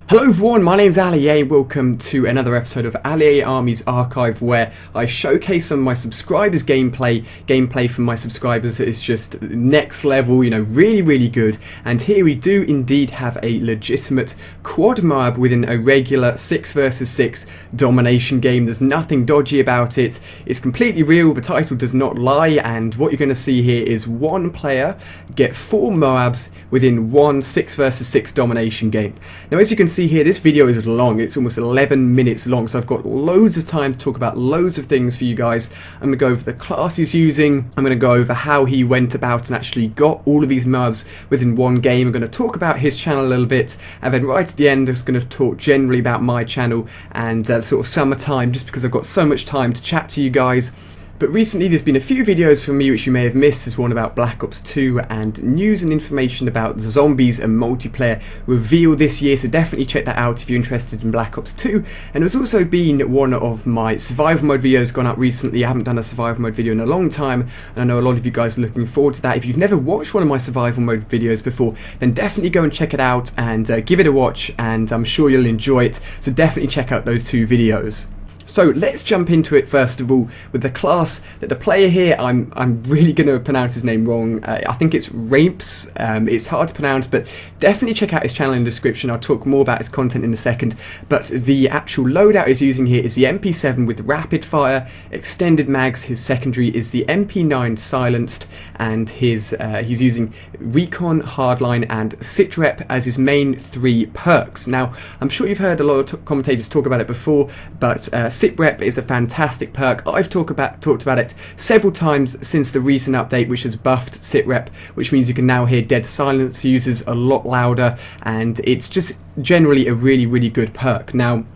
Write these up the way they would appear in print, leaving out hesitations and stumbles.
Hello everyone, my name's Ali A. Welcome to another episode of Ali A Army's Archive, where I showcase some of my subscribers' gameplay. Gameplay from my subscribers is just next level, really good. And here we do indeed have a legitimate quad MOAB within a regular 6 versus 6 domination game. There's nothing dodgy about it. It's completely real, the title does not lie, and what you're going to see here is one player get 4 MOABs within one 6 versus 6 domination game. Now, as you can see here, this video is long. It's almost 11 minutes long, so I've got loads of time to talk about loads of things for you guys. I'm going to go over the class he's using. I'm going to go over how he went about and actually got all of these MOABs within one game. I'm going to talk about his channel a little bit, and then right at the end I'm just going to talk generally about my channel and sort of summertime, just because I've got so much time to chat to you guys. But recently there's been a few videos from me which you may have missed. There's one about Black Ops 2 and news and information about the zombies and multiplayer reveal this year, so definitely check that out if you're interested in Black Ops 2. And there's also been one of my survival mode videos gone up recently. I haven't done a survival mode video in a long time, and I know a lot of you guys are looking forward to that. If you've never watched one of my survival mode videos before, then definitely go and check it out and give it a watch, and I'm sure you'll enjoy it, so definitely check out those 2 videos. So let's jump into it first of all with the class that the player here, I'm really going to pronounce his name wrong. I think it's Rapes. It's hard to pronounce, but definitely check out his channel in the description. I'll talk more about his content in a second. But the actual loadout he's using here is the MP7 with rapid fire, extended mags. His secondary is the MP9 silenced, and he's using Recon, Hardline, and Sitrep as his main 3 perks. Now, I'm sure you've heard a lot of commentators talk about it before, but Sitrep is a fantastic perk. I've talked about it several times since the recent update, which has buffed Sitrep, which means you can now hear dead silence users a lot louder, and it's just generally a really good perk. Now,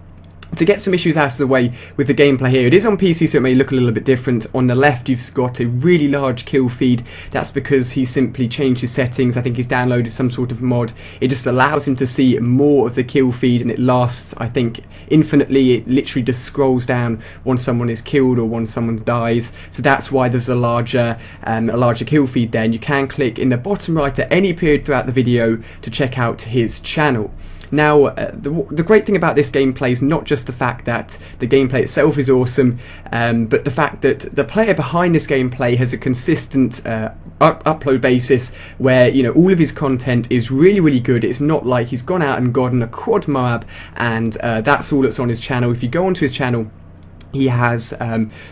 to get some issues out of the way with the gameplay here, it is on PC, so it may look a little bit different. On the left you've got a really large kill feed. That's because he simply changed his settings. I think he's downloaded some sort of mod. It just allows him to see more of the kill feed, and it lasts, I think, infinitely. It literally just scrolls down once someone is killed or once someone dies, so that's why there's a larger kill feed there. And you can click in the bottom right at any period throughout the video to check out his channel. Now, the great thing about this gameplay is not just the fact that the gameplay itself is awesome, but the fact that the player behind this gameplay has a consistent upload basis where, all of his content is really good. It's not like he's gone out and gotten a quad MOAB and that's all that's on his channel. If you go onto his channel, he has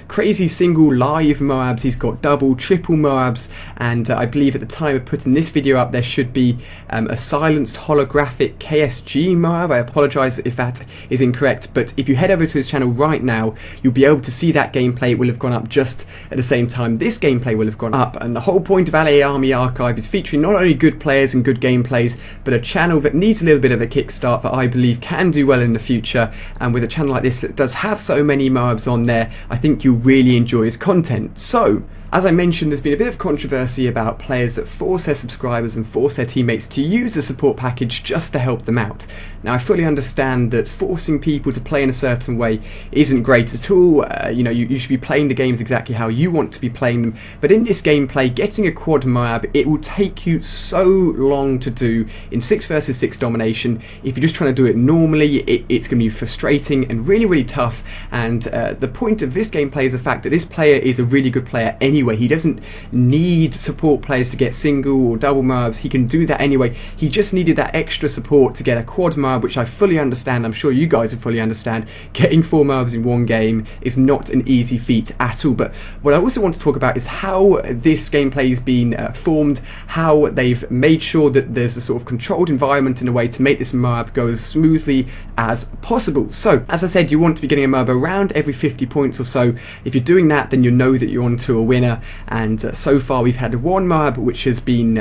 crazy single live MOABs, he's got double, triple MOABs, and I believe at the time of putting this video up there should be a silenced holographic KSG MOAB. I apologise if that is incorrect, but if you head over to his channel right now, you'll be able to see that gameplay. It will have gone up just at the same time this gameplay will have gone up, and the whole point of Ali Army Archive is featuring not only good players and good gameplays, but a channel that needs a little bit of a kickstart that I believe can do well in the future. And with a channel like this that does have so many MOABs on there, I think you'll really enjoy his content. So, as I mentioned, there's been a bit of controversy about players that force their subscribers and force their teammates to use a support package just to help them out. Now, I fully understand that forcing people to play in a certain way isn't great at all. You should be playing the games exactly how you want to be playing them. But in this gameplay, getting a quad MOAB, it will take you so long to do in 6 versus 6 domination. If you're just trying to do it normally, it's going to be frustrating and really tough. And the point of this gameplay is the fact that this player is a really good player anyway. He doesn't need support players to get single or double MOABs. He can do that anyway. He just needed that extra support to get a quad MOAB, which I fully understand. I'm sure you guys will fully understand. Getting 4 MOABs in one game is not an easy feat at all. But what I also want to talk about is how this gameplay has been formed, how they've made sure that there's a sort of controlled environment in a way to make this MOAB go as smoothly as possible. So, as I said, you want to be getting a MOAB around every 50 points or so. If you're doing that, then you know that you're onto a winner. And so far we've had one MOAB which has been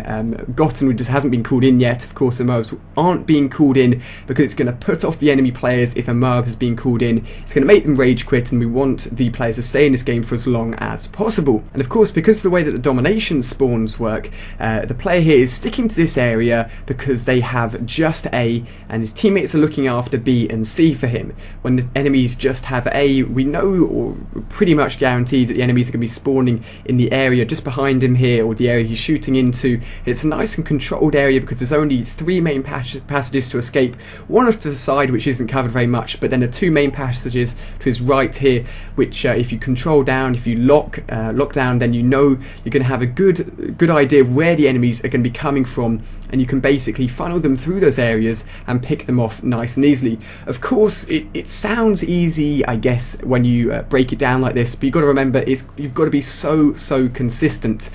gotten, which just hasn't been called in yet. Of course, the MOABs aren't being called in because it's going to put off the enemy players. If a MOAB has been called in, it's going to make them rage quit, and we want the players to stay in this game for as long as possible. And of course, because of the way that the domination spawns work, the player here is sticking to this area because they have just A, and his teammates are looking after B and C for him. When the enemies just have A, we know or pretty much guarantee that the enemies are going to be spawning in the area just behind him here, or the area he's shooting into. And it's a nice and controlled area because there's only 3 main passages to escape, one off to the side which isn't covered very much, but then the 2 main passages to his right here, which if you control down, if you lock down, then you know you're going to have a good idea of where the enemies are going to be coming from, and you can basically funnel them through those areas and pick them off nice and easily. Of course, it sounds easy, I guess, when you break it down like this, but you've got to remember you've got to be so consistent.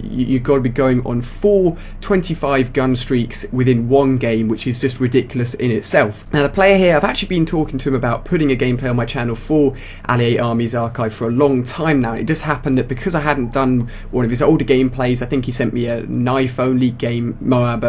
You've got to be going on 4 25 gun streaks within one game, which is just ridiculous in itself. Now the player here, I've actually been talking to him about putting a gameplay on my channel for Allied Armies Archive for a long time now. It just happened that because I hadn't done one of his older gameplays, I think he sent me a knife only game MOAB,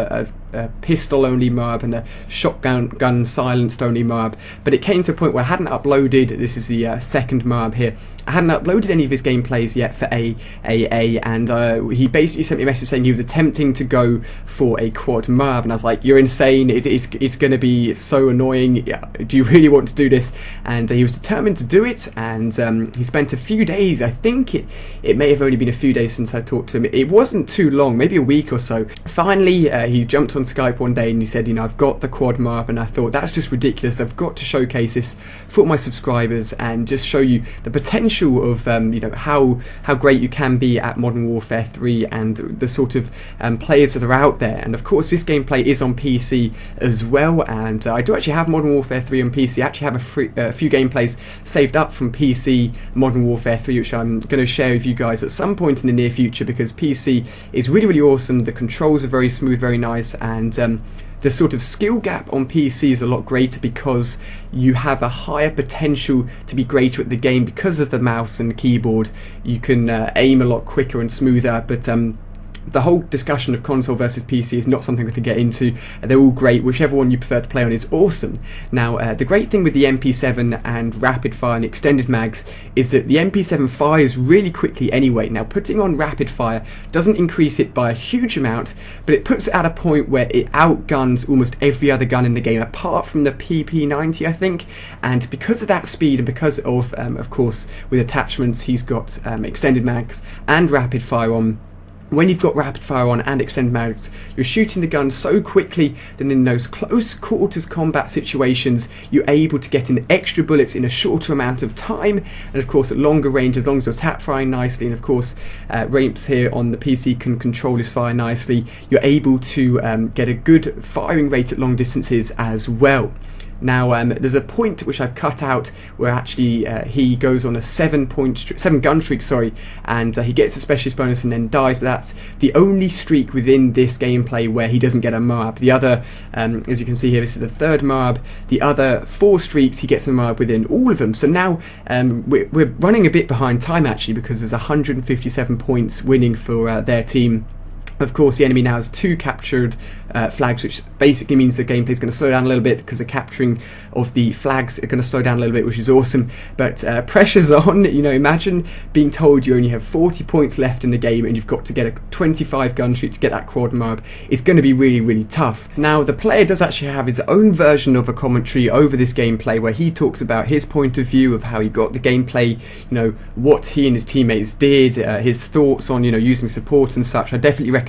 a pistol only MOAB, and a shotgun silenced only MOAB, but it came to a point where I hadn't uploaded, this is the second MOAB here, I hadn't uploaded any of his gameplays yet for AAA, and he basically sent me a message saying he was attempting to go for a quad MOAB, and I was like, you're insane, it's going to be so annoying, do you really want to do this? And he was determined to do it, and he spent a few days, I think it may have only been a few days since I talked to him, it wasn't too long, maybe a week or so. Finally, he jumped on Skype one day and he said, I've got the quad MOAB, and I thought, that's just ridiculous, I've got to showcase this for my subscribers and just show you the potential of how great you can be at Modern Warfare 3 and the sort of players that are out there. And of course this gameplay is on PC as well, and I do actually have Modern Warfare 3 on PC. I actually have a few gameplays saved up from PC Modern Warfare 3, which I'm going to share with you guys at some point in the near future, because PC is really awesome, the controls are very smooth, very nice, and the sort of skill gap on PC is a lot greater because you have a higher potential to be greater at the game because of the mouse and keyboard. You can aim a lot quicker and smoother, but the whole discussion of console versus PC is not something we can get into. They're all great, whichever one you prefer to play on is awesome. Now the great thing with the MP7 and rapid fire and extended mags is that the MP7 fires really quickly anyway. Now putting on rapid fire doesn't increase it by a huge amount, but it puts it at a point where it outguns almost every other gun in the game apart from the PP90, I think. And because of that speed, and because of course with attachments he's got extended mags and rapid fire on, when you've got rapid fire on and extended mags, you're shooting the gun so quickly that in those close quarters combat situations you're able to get in extra bullets in a shorter amount of time, and of course at longer range, as long as you're tap firing nicely, and of course Ramps here on the PC can control his fire nicely, you're able to get a good firing rate at long distances as well. Now there's a point which I've cut out where actually he goes on a 7 gun streak, and he gets a specialist bonus and then dies, but that's the only streak within this gameplay where he doesn't get a MOAB. The other, as you can see here, this is the third MOAB. The other 4 streaks he gets a MOAB within all of them. So now we're running a bit behind time actually, because there's 157 points winning for their team. Of course, the enemy now has 2 captured flags, which basically means the gameplay is going to slow down a little bit because the capturing of the flags are going to slow down a little bit, which is awesome. But pressure's on. Imagine being told you only have 40 points left in the game and you've got to get a 25 gun streak to get that quad MOAB. It's going to be really tough. Now, the player does actually have his own version of a commentary over this gameplay where he talks about his point of view of how he got the gameplay, what he and his teammates did, his thoughts on, using support and such. I definitely recommend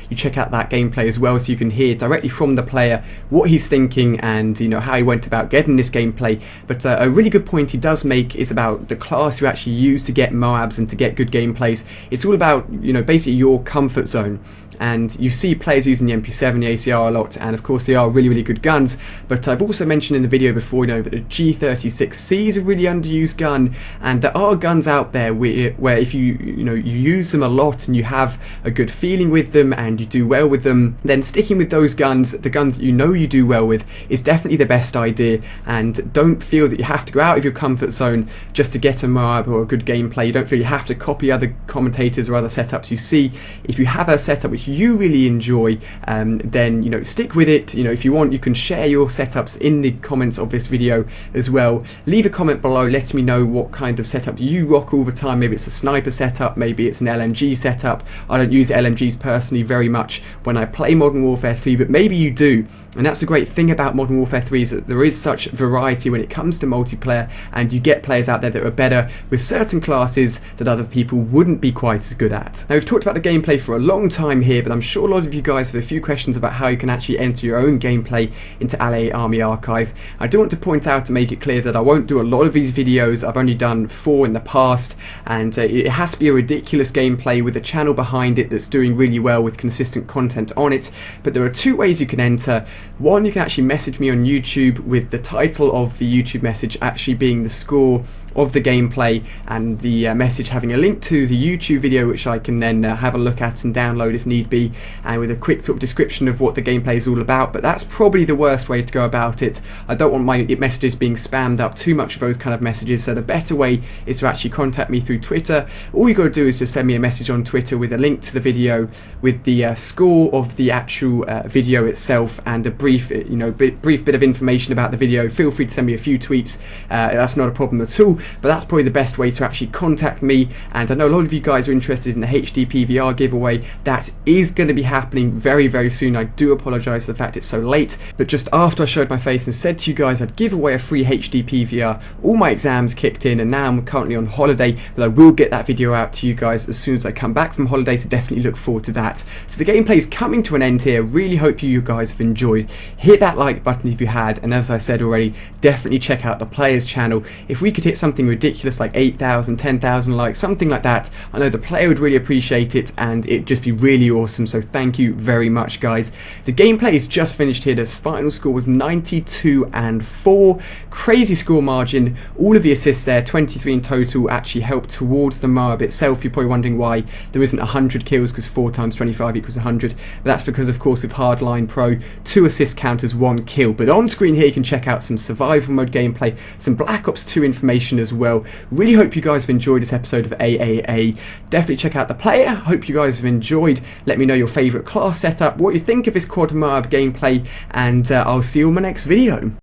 you check out that gameplay as well, so you can hear directly from the player what he's thinking and how he went about getting this gameplay. But a really good point he does make is about the class you actually use to get MOABs and to get good gameplays. It's all about basically your comfort zone. And you see players using the MP7, the ACR a lot, and of course they are really good guns, but I've also mentioned in the video before that the G36C is a really underused gun, and there are guns out there where if you use them a lot and you have a good feeling with them and you do well with them, then sticking with those guns, the guns that you do well with, is definitely the best idea. And don't feel that you have to go out of your comfort zone just to get a MOAB or a good gameplay. You don't feel you have to copy other commentators or other setups you see. If you have a setup which you really enjoy, then, you know, stick with it. You know, if you want, you can share your setups in the comments of this video as well. Leave a comment below, let me know what kind of setup you rock all the time. Maybe it's a sniper setup, maybe it's an LMG setup. I don't use LMGs personally very much when I play Modern Warfare 3, but maybe you do. And that's the great thing about Modern Warfare 3, is that there is such variety when it comes to multiplayer, and you get players out there that are better with certain classes that other people wouldn't be quite as good at. Now, we've talked about the gameplay for a long time here, but I'm sure a lot of you guys have a few questions about how you can actually enter your own gameplay into LA Army Archive. I do want to point out to make it clear that I won't do a lot of these videos. I've only done 4 in the past, and it has to be a ridiculous gameplay with a channel behind it that's doing really well with consistent content on it. But there are 2 ways you can enter. One, you can actually message me on YouTube with the title of the YouTube message actually being the score of the gameplay, and the message having a link to the YouTube video, which I can then have a look at and download if need be, and with a quick sort of description of what the gameplay is all about. But that's probably the worst way to go about it. I don't want my messages being spammed up too much of those kind of messages, so the better way is to actually contact me through Twitter. All you got to do is just send me a message on Twitter with a link to the video, with the score of the actual video itself, and a brief, you know, brief bit of information about the video. Feel free to send me a few tweets. That's not a problem at all. But that's probably the best way to actually contact me. And I know a lot of you guys are interested in the HD PVR giveaway. That is going to be happening very, very soon. I do apologise for the fact it's so late, but just after I showed my face and said to you guys I'd give away a free HD PVR, all my exams kicked in, and now I'm currently on holiday, but I will get that video out to you guys as soon as I come back from holiday, so definitely look forward to that. So the gameplay is coming to an end here. Really hope you guys have enjoyed. Hit that like button if you had, and as I said already, definitely check out the players channel. If we could hit something ridiculous like 8,000, 10,000 likes, something like that, I know the player would really appreciate it, and it'd just be really awesome. So thank you very much, guys. The gameplay is just finished here. The final score was 92-4. Crazy score margin. All of the assists there, 23 in total, actually helped towards the MOAB itself. You're probably wondering why there isn't 100 kills, because 4 times 25 equals 100. But that's because, of course, with Hardline Pro, 2 assists count as 1 kill. But on screen here, you can check out some survival mode gameplay, some Black Ops 2 information as well. Really hope you guys have enjoyed this episode of AAA. Definitely check out the player. Hope you guys have enjoyed. Let me know your favourite class setup, what you think of this quad MOAB gameplay, and I'll see you on my next video.